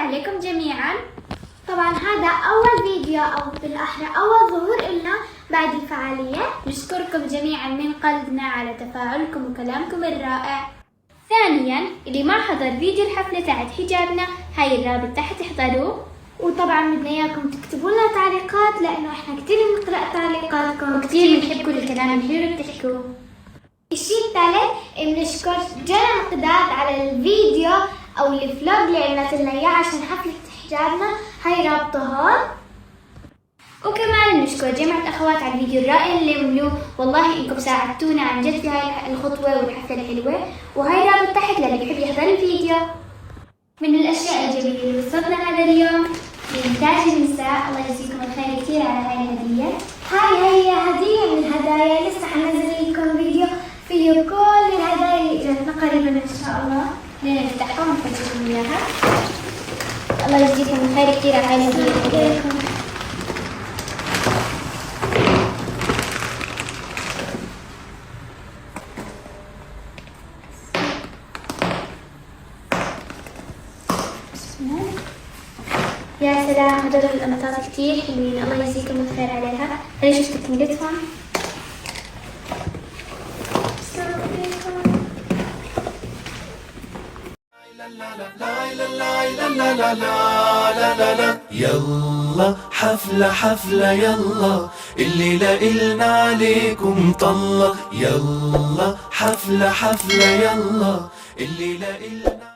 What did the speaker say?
عليكم جميعا. طبعا هذا أول فيديو أو بالأحرى أول ظهور إلنا بعد الفعالية. نشكركم جميعا من قلبنا على تفاعلكم وكلامكم الرائع. ثانيا اللي ما حضر فيديو الحفلة تاعت حجابنا هاي الرابط تحت احضروه. وطبعا بدنا اياكم تكتبوا لنا تعليقات لانه احنا كثير بنقرا تعليقاتكم وكثير بنحب كل الكلام الحلو اللي بتحكوه. الشيء الثالث بنشكر جنى مقداد على الفيديو او الفلوج اللي عملت لنا اياه عشان حفلة حجابنا، هاي رابطه هون. وكمان نشكر جميع الأخوات على الفيديو الرائع اللي عملوه، والله إنكم ساعدتونا عن جد في هاي الخطوة والحفلة الحلوة، وهاي رابط تحت للي بيحب يحضر الفيديو. من الأشياء الجميلة اللي وصلنا هذا اليوم من تاج النساء، الله يجزيكم الخير كثير على هاي الهدية. هاي هي هدية من الهدايا، لسه حنزل لكم فيديو فيه كل الهدايا اللي اجتنا قريبا إن شاء الله، بدنا نفتحها ونفرجيكم إياها. الله يجزيكم الخير كثير على هاي الهدية. يا سلام، هدول القمطات كتير حلوين، الله يجزيكم الخير عليها. هذه شفت تكملتهم. يلا حفلة حفلة يلا، الليلة إلنا عليكم طلة. يلا حفلة حفلة يلا، الليلة إلنا